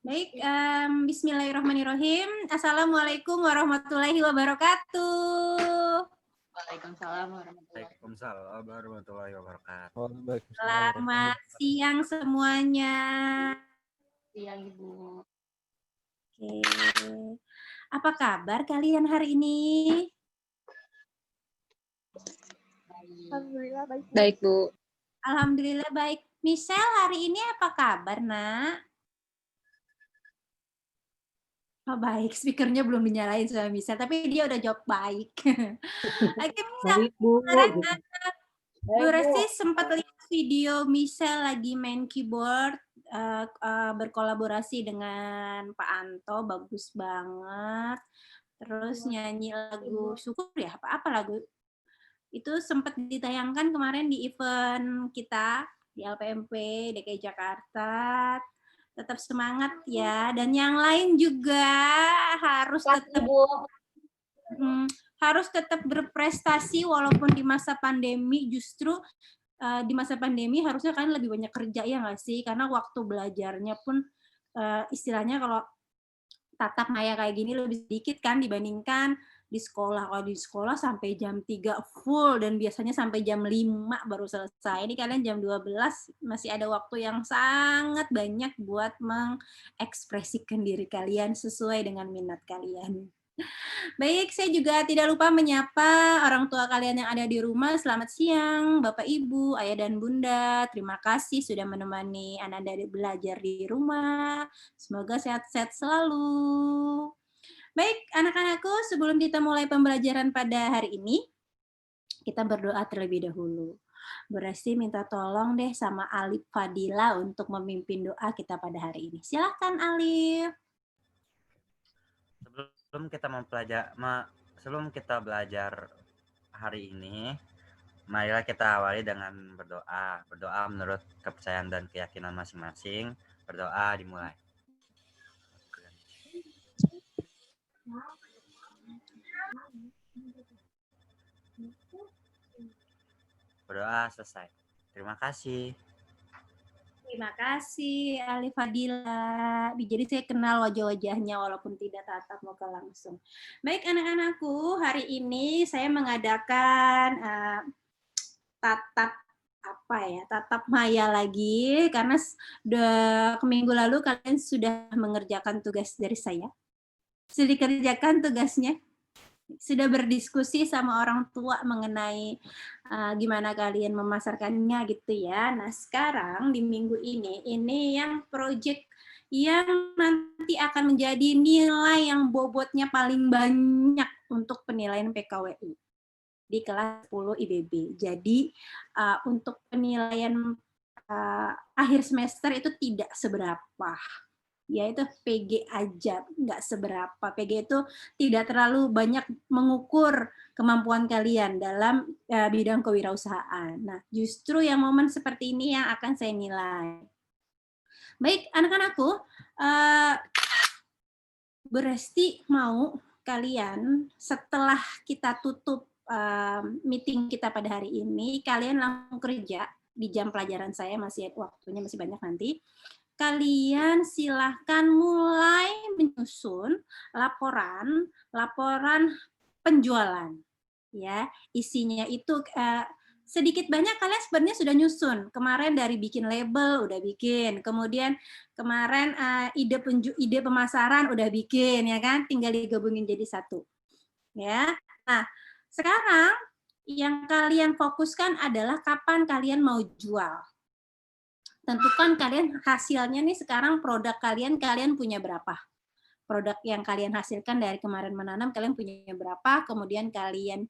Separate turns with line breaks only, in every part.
Baik, bismillahirrahmanirrahim. Assalamualaikum warahmatullahi wabarakatuh.
Waalaikumsalam warahmatullahi
Waalaikumsalam warahmatullahi wabarakatuh.
Selamat siang semuanya.
siang, Ibu.
Oke. Apa kabar kalian hari ini?
Alhamdulillah baik. Baik, Bu.
Alhamdulillah baik. Michelle, hari ini apa kabar, Nak? Oh, baik, speakernya belum dinyalain sama Michelle, tapi dia udah jawab baik. Oke, Michelle.
Baik, Bu.
Kemarin Bu Resti sempat lihat video Michelle lagi main keyboard, berkolaborasi dengan Pak Anto, bagus banget. Terus nyanyi lagu syukur ya, apa lagu? Itu sempat ditayangkan kemarin di event kita di LPMP DKI Jakarta. Tetap semangat ya, dan yang lain juga harus tetap berprestasi walaupun di masa pandemi. Justru di masa pandemi harusnya kalian lebih banyak kerja, ya nggak sih? Karena waktu belajarnya pun istilahnya kalau tatap maya kayak gini lebih sedikit kan dibandingkan di sekolah. Kalau di sekolah sampai jam 3 full dan biasanya sampai jam 5 baru selesai. Ini kalian jam 12 masih ada waktu yang sangat banyak buat mengekspresikan diri kalian sesuai dengan minat kalian. Baik, saya juga tidak lupa menyapa orang tua kalian yang ada di rumah. Selamat siang, Bapak Ibu, Ayah dan Bunda. Terima kasih sudah menemani Ananda belajar di rumah. Semoga sehat-sehat selalu. Baik, anak-anakku, sebelum kita mulai pembelajaran pada hari ini, kita berdoa terlebih dahulu. Bu Resti minta tolong deh sama Alif Fadila untuk memimpin doa kita pada hari ini. Silakan, Alif.
Sebelum kita belajar hari ini, marilah kita awali dengan berdoa. Berdoa menurut kepercayaan dan keyakinan masing-masing. Berdoa dimulai. Berdoa selesai. Terima kasih.
Terima kasih Alif Fadila. Jadi saya kenal wajah-wajahnya walaupun tidak tatap muka langsung. Baik anak-anakku, hari ini saya mengadakan tatap maya lagi karena minggu lalu kalian sudah mengerjakan tugas dari saya. Sudah dikerjakan tugasnya? Sudah berdiskusi sama orang tua mengenai gimana kalian memasarkannya gitu ya. Nah sekarang di minggu ini yang project yang nanti akan menjadi nilai yang bobotnya paling banyak untuk penilaian PKWU di kelas 10 IBB. Jadi untuk penilaian akhir semester itu tidak seberapa. Ya itu PG aja, nggak seberapa. PG itu tidak terlalu banyak mengukur kemampuan kalian dalam bidang kewirausahaan. Nah, justru yang momen seperti ini yang akan saya nilai. Baik, anak-anakku, Bu Resti mau kalian setelah kita tutup meeting kita pada hari ini, kalian langsung kerja di jam pelajaran saya, waktunya masih banyak nanti. Kalian silahkan mulai menyusun laporan penjualan. Ya, isinya itu sedikit banyak kalian sebenarnya sudah nyusun. Kemarin dari bikin label udah bikin, kemudian kemarin ide pemasaran udah bikin, ya kan? Tinggal digabungin jadi satu. Ya. Nah, sekarang yang kalian fokuskan adalah kapan kalian mau jual. Tentukan kalian hasilnya nih sekarang produk kalian punya berapa. Produk yang kalian hasilkan dari kemarin menanam kalian punya berapa, kemudian kalian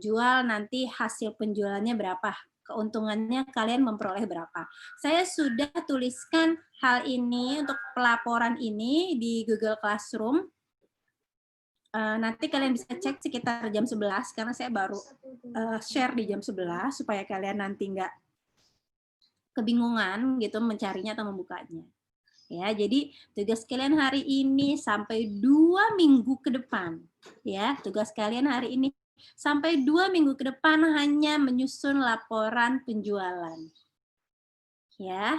jual nanti hasil penjualannya berapa, keuntungannya kalian memperoleh berapa. Saya sudah tuliskan hal ini untuk pelaporan ini di Google Classroom. Nanti kalian bisa cek sekitar jam 11 karena saya baru share di jam 11 supaya kalian nanti nggak kebingungan gitu mencarinya atau membukanya. Ya, jadi tugas kalian hari ini sampai 2 minggu ke depan. Ya, tugas kalian hari ini sampai 2 minggu ke depan hanya menyusun laporan penjualan. Ya.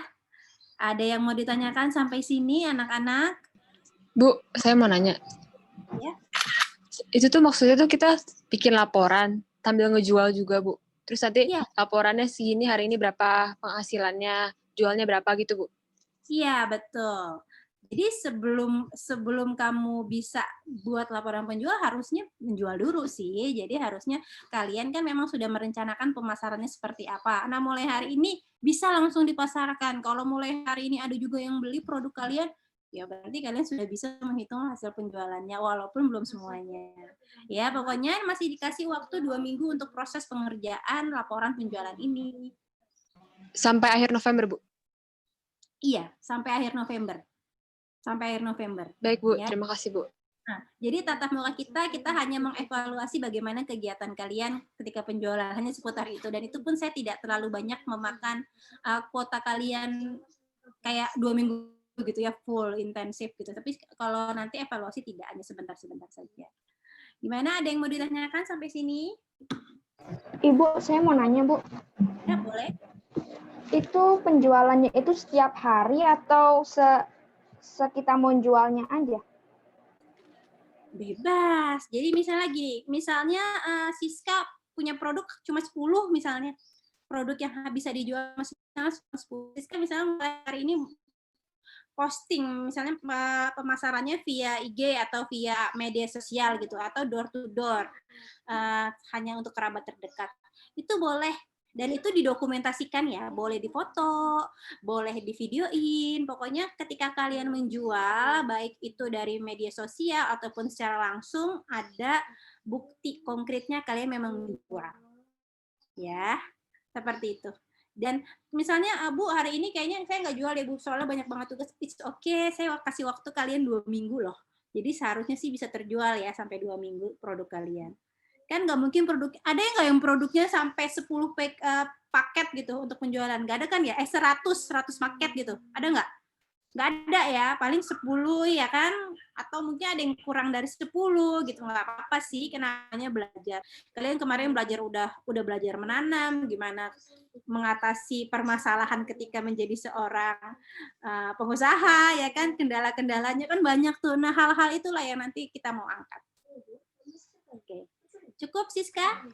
Ada yang mau ditanyakan sampai sini, anak-anak?
Bu, saya mau nanya.
Ya.
Itu tuh maksudnya tuh kita bikin laporan sambil ngejual juga, Bu. Terus nanti
Iya.
laporannya segini, hari ini berapa penghasilannya, jualnya berapa gitu, Bu.
Iya, betul. Jadi sebelum kamu bisa buat laporan penjual harusnya menjual dulu sih. Jadi harusnya kalian kan memang sudah merencanakan pemasarannya seperti apa. Nah, mulai hari ini bisa langsung dipasarkan. Kalau mulai hari ini ada juga yang beli produk kalian, ya berarti kalian sudah bisa menghitung hasil penjualannya walaupun belum semuanya. Ya, pokoknya masih dikasih waktu 2 minggu untuk proses pengerjaan laporan penjualan ini.
Sampai akhir November, Bu.
Iya, sampai akhir November. Sampai akhir November.
Baik, Bu.
Ya.
Terima kasih, Bu.
Nah, jadi tatap muka kita hanya mengevaluasi bagaimana kegiatan kalian ketika penjualan, hanya seputar itu. Dan itu pun saya tidak terlalu banyak memakan kuota kalian kayak 2 minggu gitu ya, full intensif gitu. Tapi kalau nanti evaluasi tidak, hanya sebentar-sebentar saja. Gimana, ada yang mau ditanyakan sampai sini?
Ibu, saya mau nanya, Bu.
Ya, boleh.
Itu penjualannya itu setiap hari atau kita mau jualnya aja?
Bebas. Jadi misalnya Siska punya produk cuma 10 misalnya. Produk yang bisa dijual misalnya 10. Siska misalnya mulai hari ini posting misalnya pemasarannya via IG atau via media sosial gitu atau door to door hanya untuk kerabat terdekat. Itu boleh. Dan itu didokumentasikan ya, boleh difoto, boleh divideoin. Pokoknya ketika kalian menjual, baik itu dari media sosial ataupun secara langsung, ada bukti konkretnya kalian memang menjual. Ya, seperti itu. Dan misalnya, Bu, hari ini kayaknya saya nggak jual ya, Bu, soalnya banyak banget tugas. It's okay, saya kasih waktu kalian 2 minggu loh. Jadi seharusnya sih bisa terjual ya sampai 2 minggu produk kalian. Kan nggak mungkin ada nggak yang produknya sampai 10 paket gitu untuk penjualan? Nggak ada kan ya? 100 paket gitu. Ada nggak? Nggak ada ya, paling 10 ya kan? Atau mungkin ada yang kurang dari 10 gitu. Nggak apa-apa sih, kenanya belajar. Kalian kemarin udah belajar menanam, gimana mengatasi permasalahan ketika menjadi seorang pengusaha, ya kan? Kendala-kendalanya kan banyak tuh. Nah, hal-hal itulah yang nanti kita mau angkat. Oke. Cukup, Siska?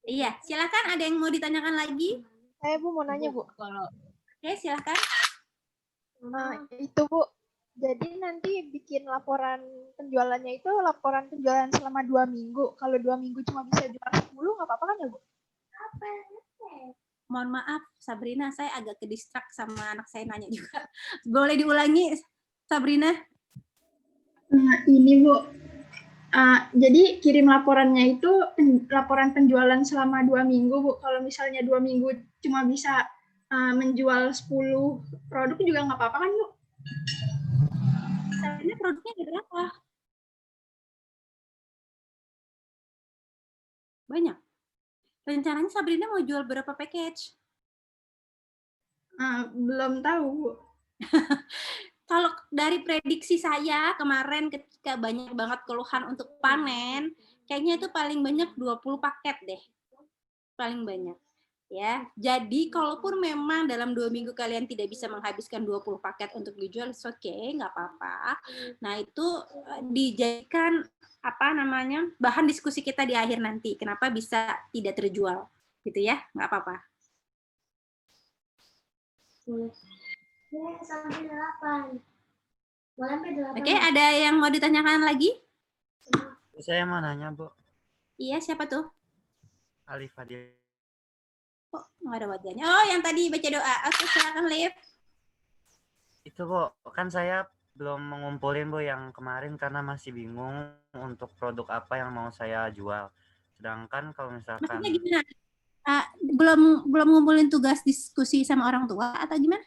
Iya, silakan. Ada yang mau ditanyakan lagi?
Saya, Bu, mau nanya, Bu.
Oke, silakan.
Itu, Bu. Jadi nanti bikin laporan penjualannya itu laporan penjualan selama 2 minggu. Kalau 2 minggu cuma bisa jual 10, nggak apa-apa kan ya, Bu?
Mohon maaf, Sabrina, saya agak kedistrak sama anak saya nanya juga. Boleh diulangi, Sabrina?
Ini, Bu. Jadi kirim laporannya itu laporan penjualan selama 2 minggu, Bu. Kalau misalnya 2 minggu cuma bisa menjual 10 produk juga nggak apa-apa kan, Bu?
Sabrina produknya ada berapa? Banyak. Rencananya Sabrina mau jual berapa package?
Belum tahu, Bu.
Kalau dari prediksi saya kemarin ketika banyak banget keluhan untuk panen, kayaknya itu paling banyak 20 paket deh. Paling banyak. Ya, jadi kalaupun memang dalam 2 minggu kalian tidak bisa menghabiskan 20 paket untuk dijual, it's okay, nggak apa-apa. Nah, itu dijadikan bahan diskusi kita di akhir nanti. Kenapa bisa tidak terjual, gitu ya? Nggak apa-apa.
Sampai 8. Sampai 8.
Oke, ada yang mau ditanyakan lagi?
Saya mau nanya, Bu.
Iya, siapa tuh?
Alif Fadil.
Oh, nggak ada wajahnya. Oh, yang tadi baca doa. Oke, silakan, Liv.
Itu, Bu, kan saya belum mengumpulin, Bu, yang kemarin karena masih bingung untuk produk apa yang mau saya jual. Sedangkan kalau misalkan
Maksudnya gimana? Belum ngumpulin tugas diskusi sama orang tua atau gimana?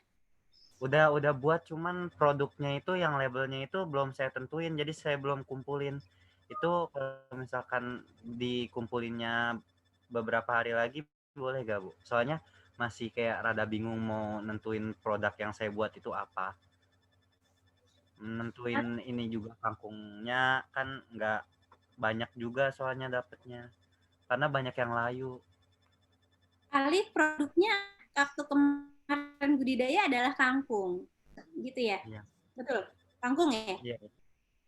udah buat, cuman produknya itu yang labelnya itu belum saya tentuin, jadi saya belum kumpulin. Itu kalau misalkan dikumpulinnya beberapa hari lagi boleh gak, Bu? Soalnya masih kayak rada bingung mau nentuin produk yang saya buat itu apa. Nentuin ini juga kangkungnya kan nggak banyak juga soalnya dapetnya, karena banyak yang layu.
Alif produknya waktu kemarin budidaya adalah kangkung, gitu ya?
Iya.
Betul, kangkung ya?
Iya.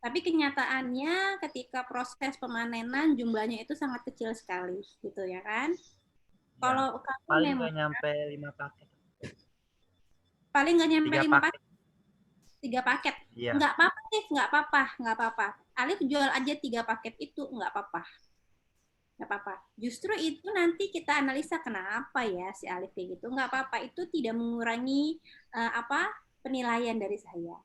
Tapi kenyataannya ketika proses pemanenan jumlahnya itu sangat kecil sekali, gitu ya kan?
Iya.
Kalau kangkung
Paling
memang
nggak nyampe 5 paket.
paling nggak nyampe
3
5
paket.
3 paket.
Iya.
Nggak apa-apa, Alif, nggak apa-apa, nggak apa-apa. Alif jual aja 3 paket itu, nggak apa-apa. Nggak apa-apa. Justru itu nanti kita analisa kenapa ya si Alif kayak gitu. Nggak apa-apa, itu tidak mengurangi penilaian dari saya.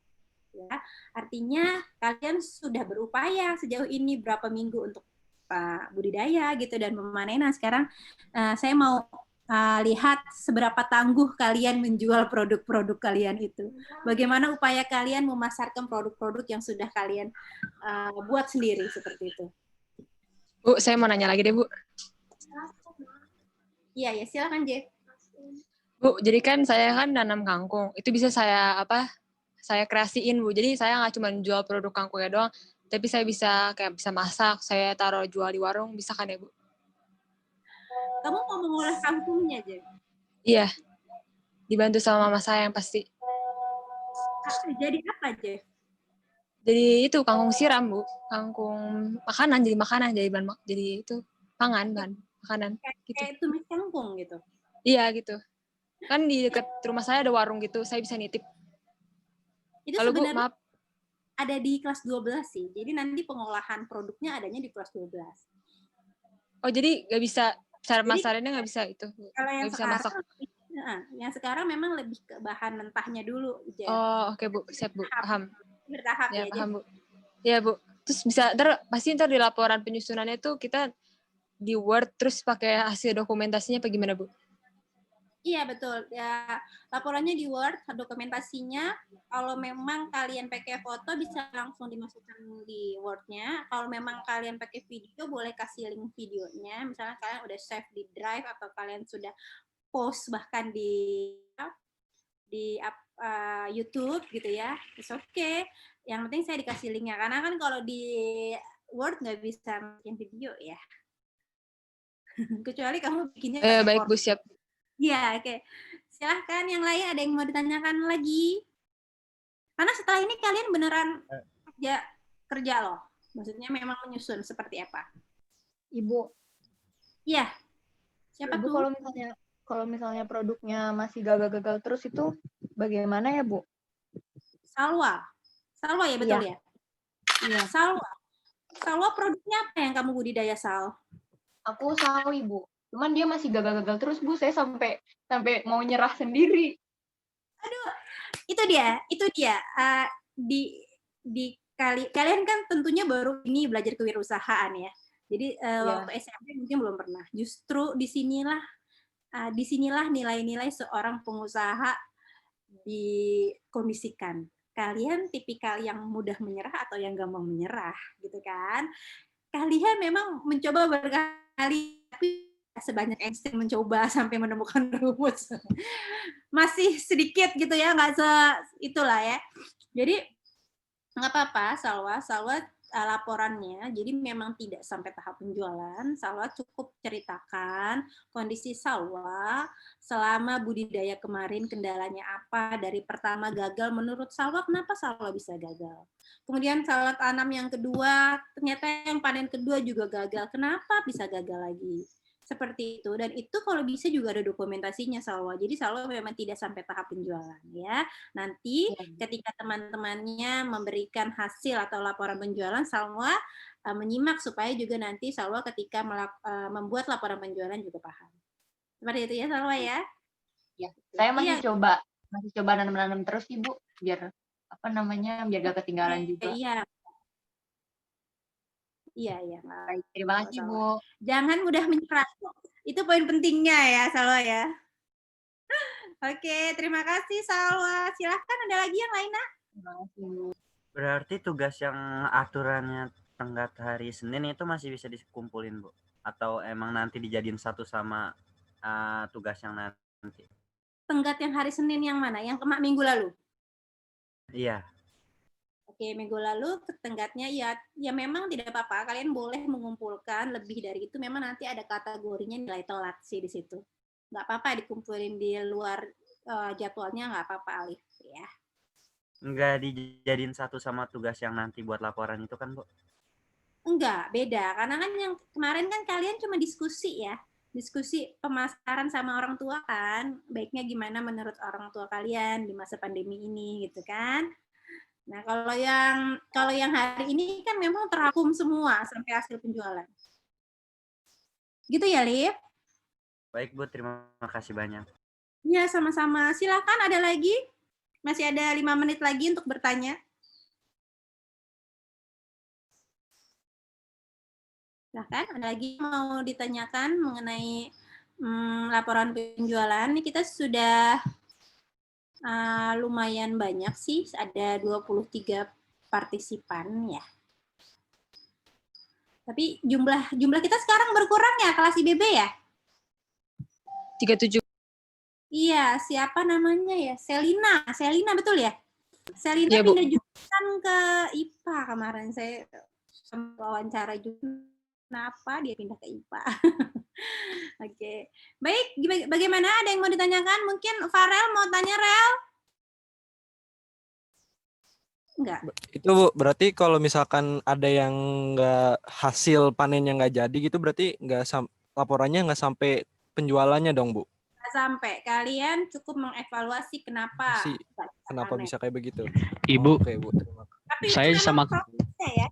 Ya, artinya kalian sudah berupaya sejauh ini berapa minggu untuk budidaya gitu dan memanenan. Sekarang saya mau lihat seberapa tangguh kalian menjual produk-produk kalian itu. Bagaimana upaya kalian memasarkan produk-produk yang sudah kalian buat sendiri seperti itu.
Bu, saya mau nanya lagi deh, Bu.
Iya, ya silakan, Jeff.
Bu, jadi kan saya kan nanam kangkung. Itu bisa saya saya kreasiin, Bu. Jadi saya nggak cuma jual produk kangkungnya doang, tapi saya bisa bisa masak, saya taruh jual di warung, bisa kan ya, Bu?
Kamu mau mengolah kangkungnya, Jeff?
Iya. Dibantu sama mama saya yang pasti.
Jadi apa, Jeff?
Jadi itu kangkung siram, Bu. Kangkung makanan, jadi itu bahan makanan gitu.
Kayak tumis kangkung gitu.
Iya gitu. Kan di dekat rumah saya ada warung gitu, saya bisa nitip.
Itu
Kalau Bu,
sebenarnya
maaf.
ada di kelas 12 sih. Jadi nanti pengolahan produknya adanya di kelas 12.
Oh, jadi nggak bisa cara masakannya nggak bisa itu.
Kalau yang
Nggak bisa
sekarang
masak.
yang sekarang memang lebih ke bahan mentahnya dulu, Jeff.
Oh, oke, Bu. Siap, Bu. Paham.
Bertahap
Ya,
ya,
paham,
Jeff.
Bu. Ya, Bu. Terus pasti ntar di laporan penyusunannya tuh kita di Word terus pakai hasil dokumentasinya apa gimana, Bu?
Iya, betul. Ya, laporannya di Word, dokumentasinya. Kalau memang kalian pakai foto bisa langsung dimasukkan di Word-nya. Kalau memang kalian pakai video, boleh kasih link videonya. Misalnya kalian udah save di Drive atau kalian sudah post bahkan di YouTube gitu ya. It's okay. Yang penting saya dikasih linknya. Karena kan kalau di Word nggak bisa bikin video ya. Kecuali kamu bikinnya pakai
Baik,
Word.
Bu. Siap.
Iya, oke. Silahkan yang lain, ada yang mau ditanyakan lagi? Karena setelah ini kalian beneran kerja loh. Maksudnya memang menyusun seperti apa?
Ibu.
Iya. Siapa
Ibu,
tuh?
kalau misalnya produknya masih gagal-gagal terus itu bagaimana ya, Bu?
Salwa. Salwa ya, betul ya?
Iya.
Salwa produknya apa yang kamu budidaya, Sal?
Aku sawi, Bu. Cuman dia masih gagal-gagal terus, Bu. Saya sampai mau nyerah sendiri.
Aduh, itu dia. Kalian kan tentunya baru ini belajar kewirausahaan ya. Jadi waktu SMP mungkin belum pernah. Justru disinilah nilai-nilai seorang pengusaha dikondisikan. Kalian tipikal yang mudah menyerah atau yang gampang menyerah, gitu kan? Kalian memang mencoba berkali, tapi sebanyak Einstein mencoba sampai menemukan rumus. Masih sedikit gitu ya, nggak itulah ya. Jadi nggak apa-apa, Salwa laporannya, jadi memang tidak sampai tahap penjualan. Salwa cukup ceritakan kondisi Salwa selama budidaya kemarin, kendalanya apa, dari pertama gagal, menurut Salwa kenapa Salwa bisa gagal. Kemudian Salwa tanam yang kedua, ternyata yang panen kedua juga gagal, kenapa bisa gagal lagi. Seperti itu, dan itu kalau bisa juga ada dokumentasinya, Salwa. Jadi Salwa memang tidak sampai tahap penjualan ya. Nanti ketika teman-temannya memberikan hasil atau laporan penjualan, Salwa menyimak supaya juga nanti Salwa ketika membuat laporan penjualan juga paham. Seperti itu ya, Salwa ya.
Ya, saya masih coba nanam-nanam terus, Ibu, biar biar gak ketinggalan juga.
Iya.
Baik, terima kasih, Bu.
Jangan mudah menyerah. Itu poin pentingnya ya, Salwa ya. Oke, terima kasih Salwa. Silahkan ada lagi yang lain,
Terima kasih, Bu.
Berarti tugas yang aturannya tenggat hari Senin itu masih bisa dikumpulin, Bu? Atau emang nanti dijadiin satu sama tugas yang nanti?
Tenggat yang hari Senin yang mana? Yang minggu lalu?
Iya.
Oke, minggu lalu tenggatnya ya memang tidak apa-apa. Kalian boleh mengumpulkan lebih dari itu. Memang nanti ada kategorinya nilai telat sih di situ. Nggak apa-apa dikumpulin di luar jadwalnya nggak apa-apa, Alif ya.
Nggak dijadiin satu sama tugas yang nanti buat laporan itu kan, Bu?
Enggak, beda. Karena kan yang kemarin kan kalian cuma diskusi ya. Diskusi pemasaran sama orang tua kan. Baiknya gimana menurut orang tua kalian di masa pandemi ini gitu kan. Nah, kalau yang hari ini kan memang terangkum semua sampai hasil penjualan. Gitu ya, Lip?
Baik, Bu. Terima kasih banyak.
Ya, sama-sama. Silakan ada lagi. Masih ada 5 menit lagi untuk bertanya. Silahkan, ada lagi mau ditanyakan mengenai laporan penjualan. Ini kita sudah lumayan banyak sih, ada 23 partisipan ya. Tapi jumlah kita sekarang berkurang ya, kelas IBB ya?
37.
Iya, siapa namanya ya? Selina betul ya? Selina
Iya, Bu.
pindah jurusan ke IPA kemarin, saya wawancara juga. Kenapa dia pindah ke IPA? Oke. Baik, bagaimana? Ada yang mau ditanyakan? Mungkin Farel mau tanya, Rel? Enggak.
Itu Bu, berarti kalau misalkan ada yang nggak hasil panennya nggak jadi gitu, berarti laporannya nggak sampai penjualannya dong, Bu?
Nggak sampai. Kalian cukup mengevaluasi kenapa
bisa kayak begitu.
Ibu,
Oke, Bu. Terima kasih.
tapi
saya sama
ya.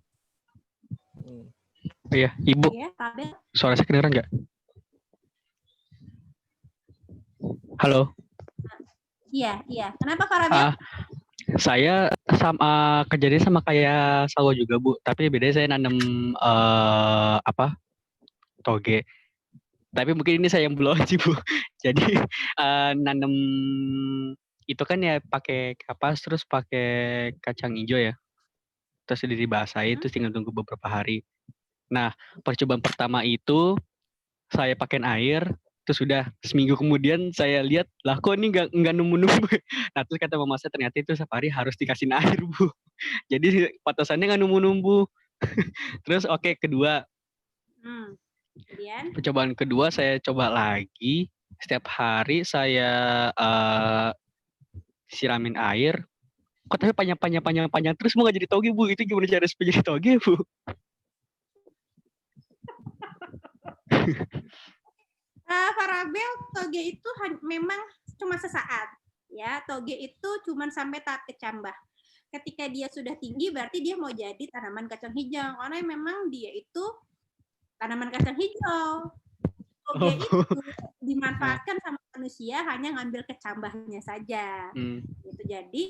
Iya, Ibu.
Ya, Tabel.
Suara saya kedengeran nggak? Halo.
Iya. Kenapa Farabel?
Saya sama kejadian sama kayak Salwa juga, Bu. Tapi bedanya saya nanam toge. Tapi mungkin ini saya yang belum sih, Bu. Jadi nanam itu kan ya pakai kapas terus pakai kacang hijau ya. Terus dibasahin terus tinggal tunggu beberapa hari. Nah, percobaan pertama itu saya pakai air, terus sudah seminggu kemudian saya lihat, lah kok ini nggak nemu-nemu. Nah, terus kata mama saya ternyata itu setiap hari harus dikasih air, Bu. Jadi patasannya nggak nemu-nemu. Terus kedua.
Kemudian?
Percobaan kedua saya coba lagi, setiap hari saya siramin air. Kok tapi panjang terus mau nggak jadi toge, Bu? Itu gimana cara supaya jadi toge, Bu?
Farabel, toge itu memang cuma sesaat, ya. Toge itu cuma sampai tahap kecambah. Ketika dia sudah tinggi, berarti dia mau jadi tanaman kacang hijau. Karena memang dia itu tanaman kacang hijau. Toge itu dimanfaatkan sama manusia hanya ngambil kecambahnya saja. Gitu. Jadi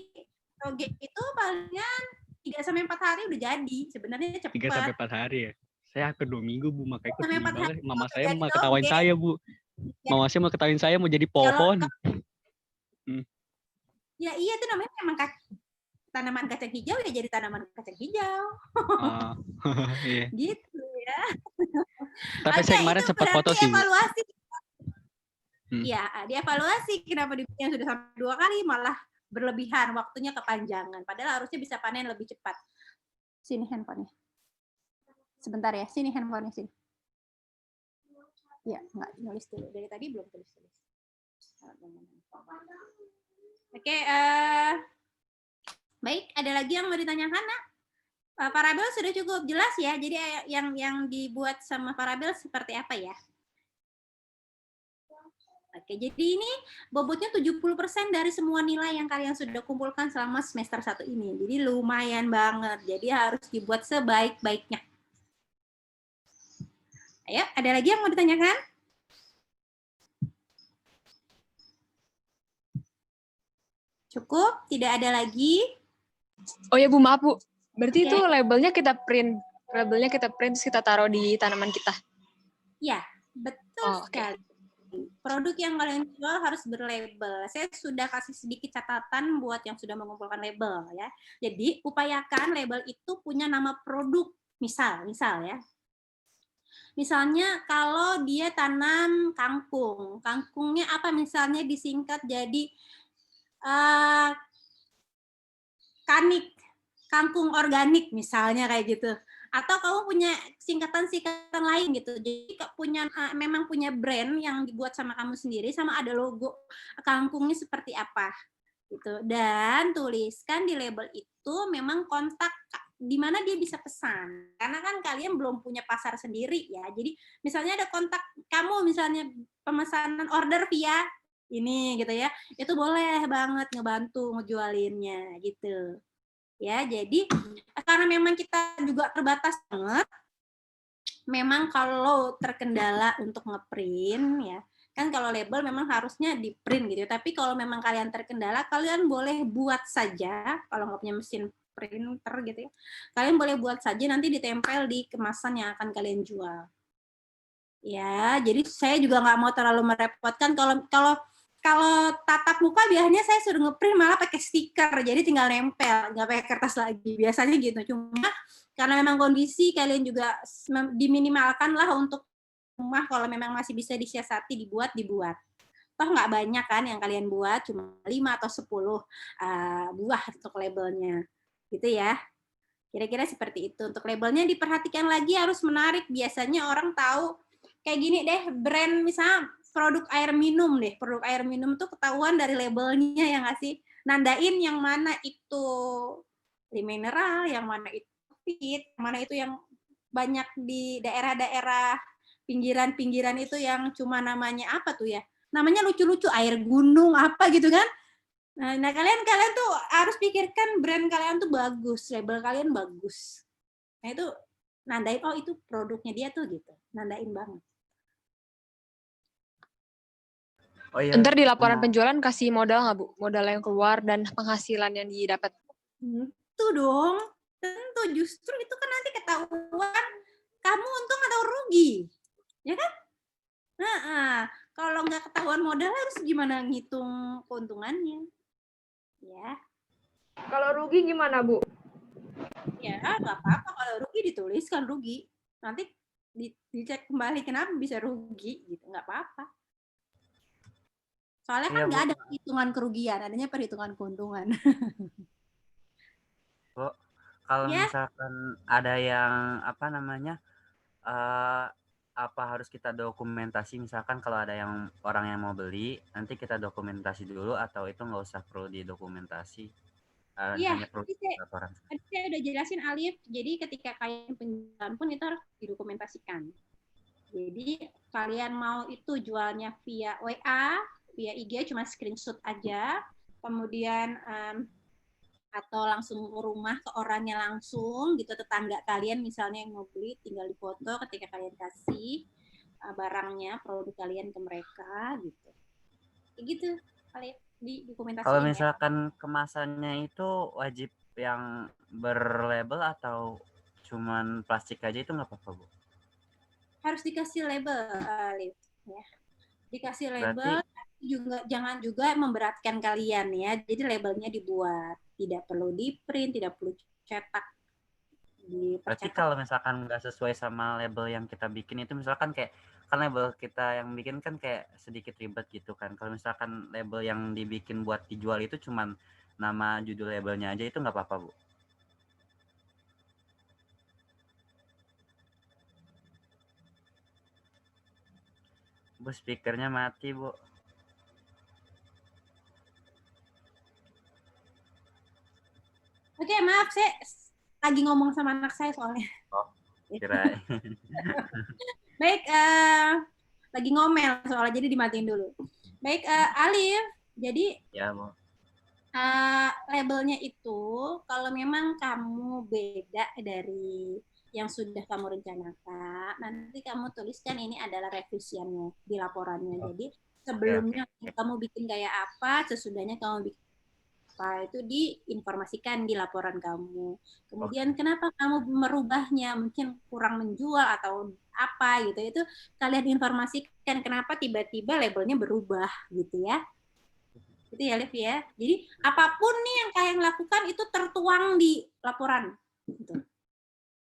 toge itu palingan 3-4 hari udah jadi. Sebenarnya cepat.
3-4 hari ya. Saya ke 2 minggu, Bu, makanya ikut banget. Mama saya mau
jadi
ketawain
toge.
saya, Bu. Mama saya mau ketawain saya mau jadi pohon.
Ya iya, itu namanya memang tanaman kacang hijau ya, jadi tanaman kacang hijau.
Iya.
Gitu ya.
Tapi saya kemarin sempat foto sih, Bu.
Ya, dievaluasi kenapa yang sudah sampai 2 kali malah berlebihan, waktunya kepanjangan. Padahal harusnya bisa panen lebih cepat. Sini handphonenya. Sebentar ya, sini handphonenya sini. Ya, enggak nulis dulu. Dari tadi belum tulis. Oke, baik. Ada lagi yang mau ditanyakan, Nak? Farabel sudah cukup jelas ya. Jadi yang dibuat sama Farabel seperti apa ya? Oke, jadi ini bobotnya 70% dari semua nilai yang kalian sudah kumpulkan selama semester 1 ini. Jadi lumayan banget. Jadi harus dibuat sebaik-baiknya. Ayo, ada lagi yang mau ditanyakan? Cukup? Tidak ada lagi?
Oh ya, Bu, maaf, Bu. Berarti itu labelnya kita print terus kita taruh di tanaman kita.
Ya, betul sekali. Produk yang kalian jual harus berlabel. Saya sudah kasih sedikit catatan buat yang sudah mengumpulkan label ya. Jadi upayakan label itu punya nama produk. Misal ya. Misalnya kalau dia tanam kangkung, kangkungnya apa misalnya disingkat jadi kanik, kangkung organik misalnya kayak gitu. Atau kamu punya singkatan-singkatan lain gitu. Jadi memang punya brand yang dibuat sama kamu sendiri, sama ada logo kangkungnya seperti apa gitu. Dan tuliskan di label itu memang kontak di mana dia bisa pesan. Karena kan kalian belum punya pasar sendiri ya. Jadi misalnya ada kontak kamu, misalnya pemesanan order via ini gitu ya, itu boleh banget ngebantu ngejualinnya gitu. Ya, jadi karena memang kita juga terbatas banget, memang kalau terkendala untuk ngeprint ya, kan kalau label memang harusnya di print gitu. Tapi kalau memang kalian terkendala, kalian boleh buat saja, kalau nggak punya mesin printer gitu ya, kalian boleh buat saja nanti ditempel di kemasan yang akan kalian jual. Ya, jadi saya juga nggak mau terlalu merepotkan. Kalau tatap muka biasanya saya suruh ngeprint malah pakai stiker, jadi tinggal nempel, nggak pakai kertas lagi. Biasanya gitu. Cuma karena memang kondisi kalian juga diminimalkan lah untuk rumah, kalau memang masih bisa disiasati dibuat. Toh nggak banyak kan yang kalian buat, cuma 5 atau 10 buah untuk labelnya. Gitu ya. Kira-kira seperti itu. Untuk labelnya diperhatikan lagi, harus menarik. Biasanya orang tahu kayak gini deh, brand misalnya produk air minum deh. Produk air minum tuh ketahuan dari labelnya, yang ngasih nandain yang mana itu mineral, yang mana itu fit, mana itu yang banyak di daerah-daerah pinggiran-pinggiran itu yang cuma namanya apa tuh ya? Namanya lucu-lucu, air gunung apa gitu kan? Nah, kalian tuh harus pikirkan brand kalian tuh bagus, label kalian bagus. Nah, itu nandain, oh itu produknya dia tuh gitu. Nandain banget.
Oh iya.
Ntar di laporan penjualan kasih modal nggak, Bu? Modal yang keluar dan penghasilan yang didapat.
Tentu dong. Tentu, justru itu kan nanti ketahuan kamu untung atau rugi. Ya kan? Nah, kalau nggak ketahuan modal harus gimana ngitung keuntungannya. Ya.
Kalau rugi gimana, Bu?
Ya, nggak apa-apa. Kalau rugi dituliskan rugi. Nanti dicek kembali kenapa bisa rugi gitu. Nggak apa-apa. Soalnya kan nggak ada perhitungan kerugian, adanya perhitungan keuntungan.
Bu, kalau misalkan ada yang apa namanya, apa harus kita dokumentasi, misalkan kalau ada yang orang yang mau beli, nanti kita dokumentasi dulu atau itu nggak usah perlu didokumentasi?
Iya,
hanya perlu laporan.
tadi saya udah jelasin, Alif. Jadi ketika kalian penjualan pun itu harus didokumentasikan. Jadi kalian mau itu jualnya via WA, via IG, cuma screenshot aja, kemudian atau langsung ke rumah ke orangnya langsung gitu, tetangga kalian misalnya yang mau beli, tinggal difoto ketika kalian kasih barangnya, produk kalian ke mereka gitu. Kayak gitu, Alif.
Kalau misalkan kemasannya itu wajib yang berlabel atau cuman plastik aja itu nggak apa-apa, Bu?
Harus dikasih label, Alif. Ya. Dikasih label, juga jangan juga memberatkan kalian ya. Jadi labelnya dibuat, tidak perlu di print, tidak perlu cetak.
Berarti kalau misalkan nggak sesuai sama label yang kita bikin itu, misalkan kayak kan label kita yang bikin kan kayak sedikit ribet gitu kan. Kalau misalkan label yang dibikin buat dijual itu cuman nama judul labelnya aja, itu nggak apa-apa, Bu? Bu, speakernya mati, Bu.
Oke, maaf, saya lagi ngomong sama anak saya soalnya.
Oh, kirain.
Baik, lagi ngomel soalnya, jadi dimatiin dulu. Baik, Alif, jadi
ya, Bu.
Labelnya itu kalau memang kamu beda dari yang sudah kamu rencanakan, nanti kamu tuliskan ini adalah revisiannya di laporannya. Jadi sebelumnya kamu bikin kayak apa, sesudahnya kamu bikin apa, itu diinformasikan di laporan kamu. Kemudian kenapa kamu merubahnya, mungkin kurang menjual atau apa gitu, itu kalian informasikan kenapa tiba-tiba labelnya berubah gitu ya. Itu ya, Liv ya. Jadi apapun nih yang kalian lakukan itu tertuang di laporan. Gitu.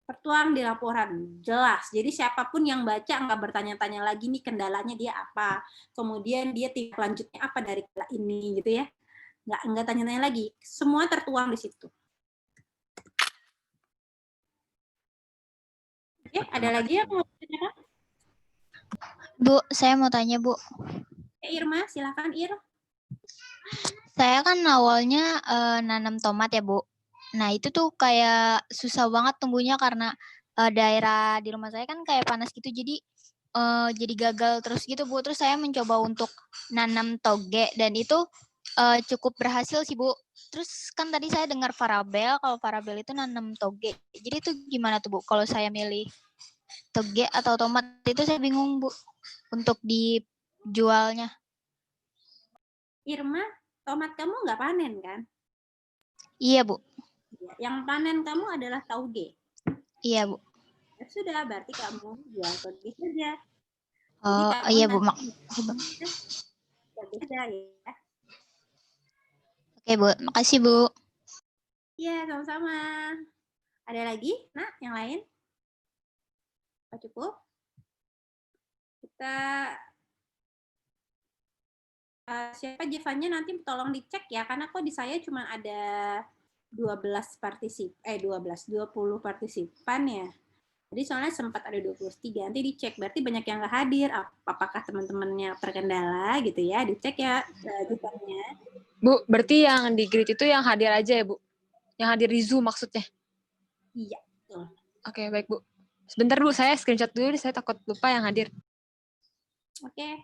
Tertuang di laporan, jelas. Jadi siapapun yang baca nggak bertanya-tanya lagi nih kendalanya dia apa. Kemudian dia tindak lanjutnya apa dari ini gitu ya. Nggak tanya-tanya lagi. Semua tertuang di situ. Ya, ada lagi yang mau ditanyakan?
Bu, saya mau tanya, Bu.
Irma, silakan Ir.
Saya kan awalnya nanam tomat ya, Bu. Nah, itu tuh kayak susah banget tumbuhnya karena daerah di rumah saya kan kayak panas gitu, jadi gagal terus gitu, Bu. Terus saya mencoba untuk nanam toge dan itu cukup berhasil sih, Bu. Terus kan tadi saya dengar Farabel, kalau Farabel itu nanam toge. Jadi itu gimana tuh, Bu? Kalau saya milih toge atau tomat itu saya bingung, Bu, untuk dijualnya.
Irma, tomat kamu nggak panen kan?
Iya, Bu.
Yang panen kamu adalah tauge.
Iya, Bu.
Ya sudah, berarti kamu jual toge saja.
Oh, iya, Bu.
Toge saja ya.
Oke, Bu. Makasih, Bu.
Iya, sama-sama. Ada lagi, Nak, yang lain? Apa cukup? Kita siapa Jevannya nanti tolong dicek ya, karena kok di saya cuma ada 20 partisipan ya. Jadi soalnya sempat ada 23, nanti dicek, berarti banyak yang nggak hadir, apakah teman-temannya terkendala gitu ya, dicek ya Jevannya.
Bu, berarti yang di grid itu yang hadir aja ya, Bu? Yang hadir di Zoom maksudnya?
Iya, betul.
Oke, baik, Bu. Sebentar, Bu, saya screenshot dulu, saya takut lupa yang hadir.
Oke.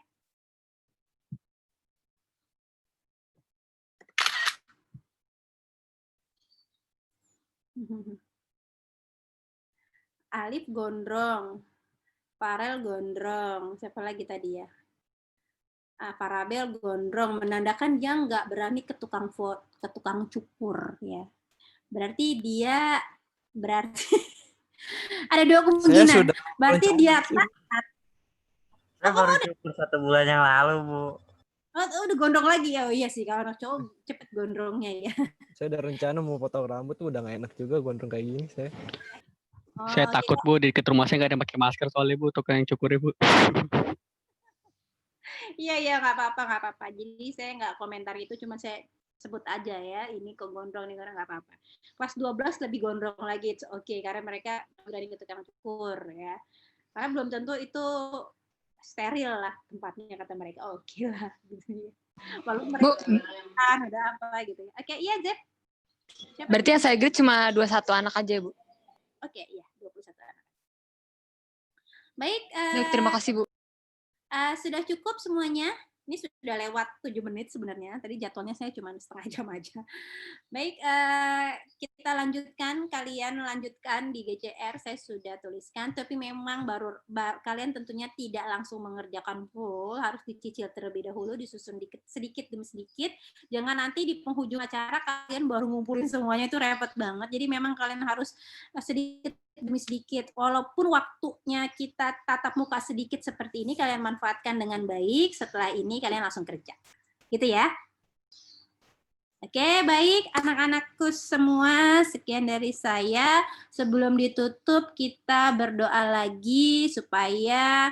Alif gondrong, Farel gondrong, siapa lagi tadi ya? Farabel gondrong, menandakan dia nggak berani ke tukang cukur ya. Berarti ada dua kemungkinan. Berarti dia taat.
Saya baru cukur 1 bulan yang lalu, Bu.
Oh, udah gondrong lagi ya? Oh iya sih, kalau anak cowok cepet gondrongnya ya.
Saya udah rencana mau potong rambut tuh udah gak enak juga gondrong kayak gini saya.
Saya takut, Bu, di dekat rumah saya nggak ada pakai masker soalnya, Bu, tukang yang cukur, Bu.
Iya, nggak apa-apa. Jadi saya nggak komentar itu, cuma saya sebut aja ya, ini kok gondrong nih, karena nggak apa-apa. Kelas 12 lebih gondrong lagi, oke, karena mereka berani ke tukang cukur ya. Karena belum tentu itu steril lah tempatnya, kata mereka. Oke lah, gitu ya. Walaupun mereka ada apa gitu ya. Oke, iya Zep.
Berarti yang saya grid cuma 21 anak aja, Bu.
Oke, iya, 21 anak. Baik.
Baik, terima kasih, Bu.
Sudah cukup semuanya. Ini sudah lewat 7 menit sebenarnya. Tadi jadwalnya saya cuma setengah jam aja. Baik, kita lanjutkan. Kalian lanjutkan di GCR. Saya sudah tuliskan. Tapi memang kalian tentunya tidak langsung mengerjakan full. Harus dicicil terlebih dahulu, disusun sedikit demi sedikit. Jangan nanti di penghujung acara kalian baru ngumpulin semuanya, itu repot banget. Jadi memang kalian harus sedikit demi sedikit, walaupun waktunya kita tatap muka sedikit seperti ini, kalian manfaatkan dengan baik. Setelah ini kalian langsung kerja, gitu ya. Oke, baik anak-anakku semua, sekian dari saya. Sebelum ditutup, kita berdoa lagi supaya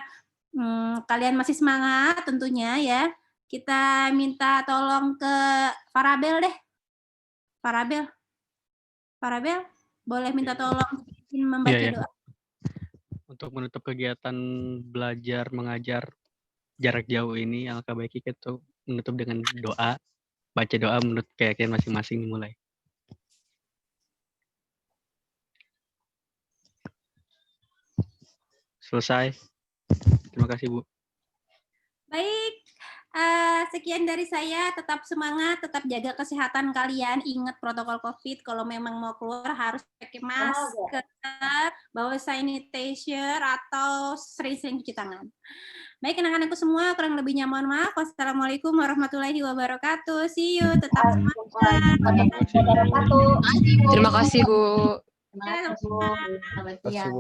kalian masih semangat tentunya ya. Kita minta tolong ke Farabel deh. Farabel, boleh minta tolong membaca doa.
Untuk menutup kegiatan belajar mengajar jarak jauh ini, alangkah baiknya kita menutup dengan doa, baca doa menurut keyakinan masing-masing dimulai. Selesai. Terima kasih, Bu.
Baik, sekian dari saya. Tetap semangat, tetap jaga kesehatan kalian. Ingat protokol COVID. Kalau memang mau keluar harus pakai masker, bawa sanitizer, atau sering-sering cuci tangan. Baik anak-anakku semua, kurang lebihnya mohon maaf. Wassalamualaikum warahmatullahi wabarakatuh. See you. Tetap semangat.
Terima kasih, Bu.
Terima kasih, Bu. Selamat siang.